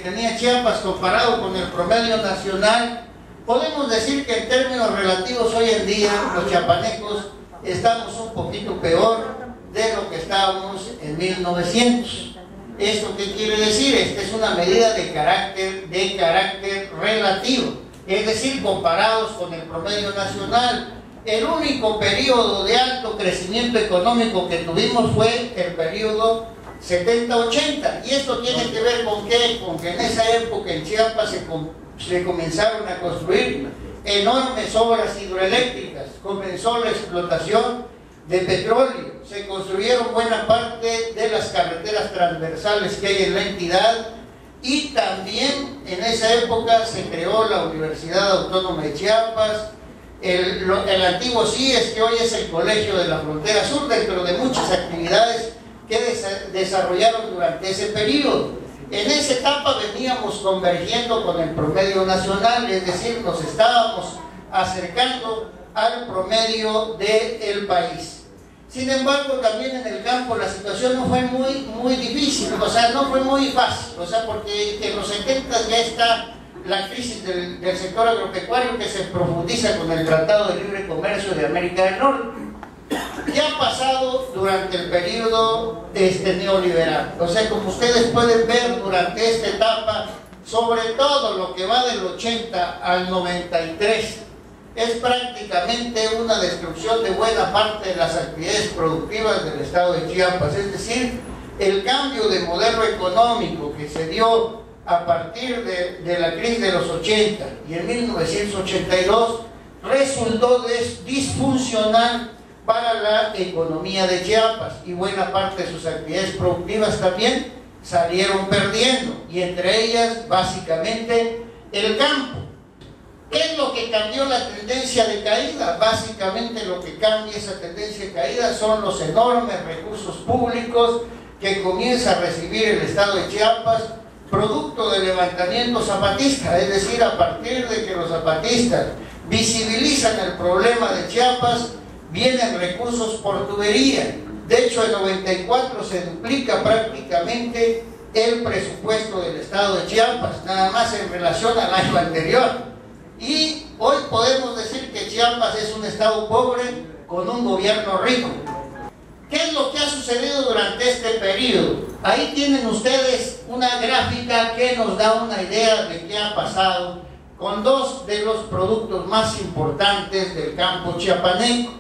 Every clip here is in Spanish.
tenía Chiapas comparado con el promedio nacional, podemos decir que en términos relativos hoy en día los chiapanecos estamos un poquito peor de lo que estábamos en 1900. ¿Esto qué quiere decir? Esta es una medida de carácter relativo, es decir, comparados con el promedio nacional. El único periodo de alto crecimiento económico que tuvimos fue el periodo 70-80, y esto tiene que ver con qué, con que en esa época en Chiapas se comenzaron a construir enormes obras hidroeléctricas, comenzó la explotación de petróleo, se construyeron buena parte de las carreteras transversales que hay en la entidad, y también en esa época se creó la Universidad Autónoma de Chiapas, el antiguo CIES, que hoy es el Colegio de la Frontera Sur, dentro de muchas actividades que desarrollaron durante ese periodo. En esa etapa veníamos convergiendo con el promedio nacional, es decir, nos estábamos acercando al promedio del país. Sin embargo, también en el campo la situación no fue muy difícil, o sea, no fue muy fácil, o sea, porque en los 70 ya está la crisis del sector agropecuario, que se profundiza con el Tratado de Libre Comercio de América del Norte. ¿Qué ha pasado durante el periodo neoliberal? O sea, como ustedes pueden ver durante esta etapa, sobre todo lo que va del 80 al 93, es prácticamente una destrucción de buena parte de las actividades productivas del estado de Chiapas. Es decir, el cambio de modelo económico que se dio a partir de la crisis de los 80 y en 1982 resultó disfuncional para la economía de Chiapas, y buena parte de sus actividades productivas también salieron perdiendo, y entre ellas básicamente el campo. ¿Qué es lo que cambió la tendencia de caída? Básicamente lo que cambia esa tendencia de caída son los enormes recursos públicos que comienza a recibir el estado de Chiapas producto del levantamiento zapatista, es decir, a partir de que los zapatistas visibilizan el problema de Chiapas, vienen recursos por tubería. De hecho, en 94 se duplica prácticamente el presupuesto del estado de Chiapas, nada más en relación al año anterior. Y hoy podemos decir que Chiapas es un estado pobre con un gobierno rico. ¿Qué es lo que ha sucedido durante este periodo? Ahí tienen ustedes una gráfica que nos da una idea de qué ha pasado con dos de los productos más importantes del campo chiapaneco,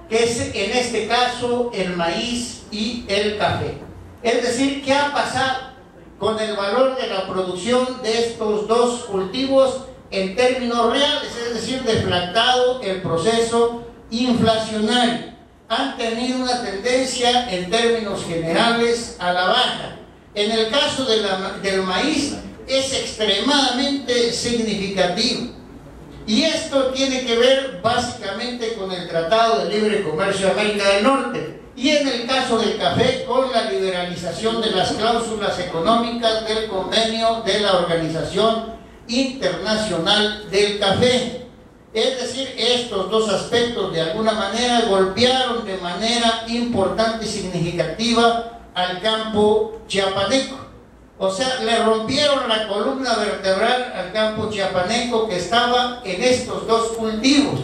que es en este caso el maíz y el café. Es decir, ¿qué ha pasado con el valor de la producción de estos dos cultivos en términos reales? Es decir, deflactado el proceso inflacionario. Han tenido una tendencia en términos generales a la baja. En el caso del maíz es extremadamente significativo. Y esto tiene que ver básicamente con el Tratado de Libre Comercio de América del Norte. Y en el caso del café, con la liberalización de las cláusulas económicas del convenio de la Organización Internacional del Café. Es decir, estos dos aspectos de alguna manera golpearon de manera importante y significativa al campo chiapaneco. O sea, le rompieron la columna vertebral al campo chiapaneco, que estaba en estos dos cultivos,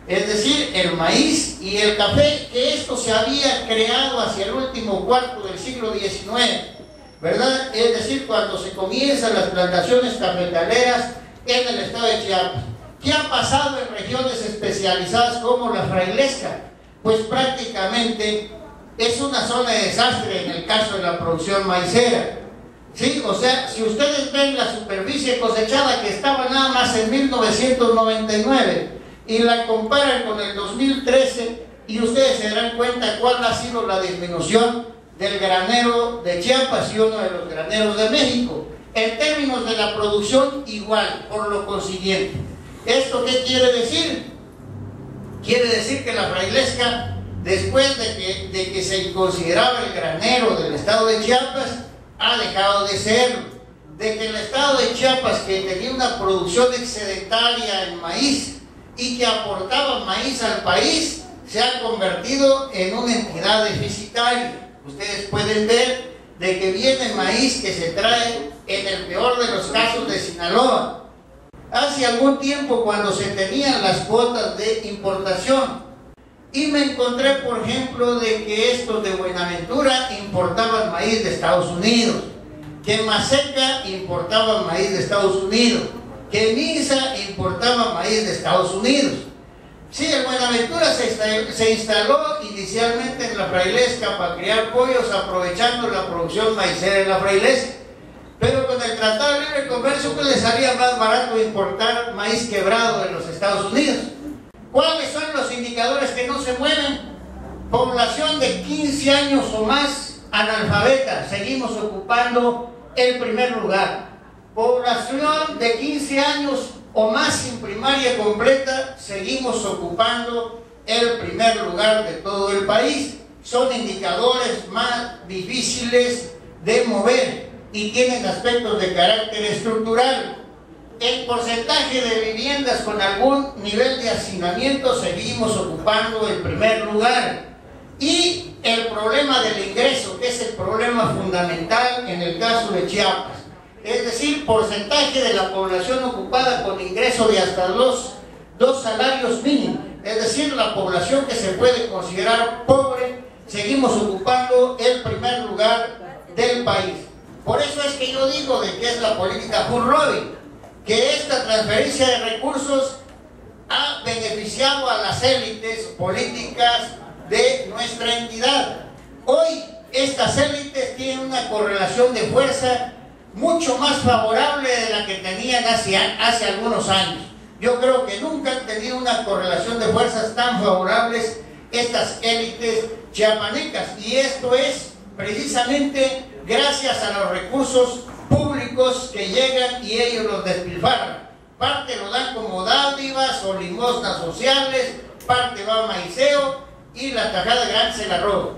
es decir, el maíz y el café, que esto se había creado hacia el último cuarto del siglo XIX, ¿verdad? Es decir, cuando se comienzan las plantaciones cafetaleras en el estado de Chiapas. ¿Qué ha pasado en regiones especializadas como la Frailesca? Pues prácticamente es una zona de desastre en el caso de la producción maicera. ¿Sí? O sea, si ustedes ven la superficie cosechada que estaba nada más en 1999 y la comparan con el 2013, y ustedes se darán cuenta cuál ha sido la disminución del granero de Chiapas y uno de los graneros de México. En términos de la producción, igual, por lo consiguiente. ¿Esto qué quiere decir? Quiere decir que la Frailesca, después de que se consideraba el granero del estado de Chiapas, ha dejado de serlo. De que el estado de Chiapas, que tenía una producción excedentaria en maíz y que aportaba maíz al país, se ha convertido en una entidad deficitaria. Ustedes pueden ver de que viene maíz que se trae en el peor de los casos de Sinaloa. Hace algún tiempo, cuando se tenían las cuotas de importación, y me encontré, por ejemplo, de que estos de Buenaventura importaban maíz de Estados Unidos, que Maseca importaba maíz de Estados Unidos, que Misa importaba maíz de Estados Unidos. Sí, el Buenaventura se instaló inicialmente en la Frailesca para criar pollos, aprovechando la producción maicera de la Frailesca. Pero con el Tratado de Libre Comercio, pues le salía más barato importar maíz quebrado de los Estados Unidos. ¿Cuáles son los indicadores que no se mueven? Población de 15 años o más analfabeta, seguimos ocupando el primer lugar. Población de 15 años o más sin primaria completa, seguimos ocupando el primer lugar de todo el país. Son indicadores más difíciles de mover y tienen aspectos de carácter estructural. El porcentaje de viviendas con algún nivel de hacinamiento, seguimos ocupando el primer lugar. Y el problema del ingreso, que es el problema fundamental en el caso de Chiapas. Es decir, porcentaje de la población ocupada con ingreso de hasta dos salarios mínimos. Es decir, la población que se puede considerar pobre, seguimos ocupando el primer lugar del país. Por eso es que yo digo de que es la política Bull-Robin, que esta transferencia de recursos ha beneficiado a las élites políticas de nuestra entidad. Hoy estas élites tienen una correlación de fuerza mucho más favorable de la que tenían hace algunos años. Yo creo que nunca han tenido una correlación de fuerzas tan favorables estas élites chiapanecas, y esto es precisamente gracias a los recursos públicos que llegan y ellos los despilfarran. Parte lo dan como dádivas o limosnas sociales, parte va a maiceo y la tajada grande se la roba.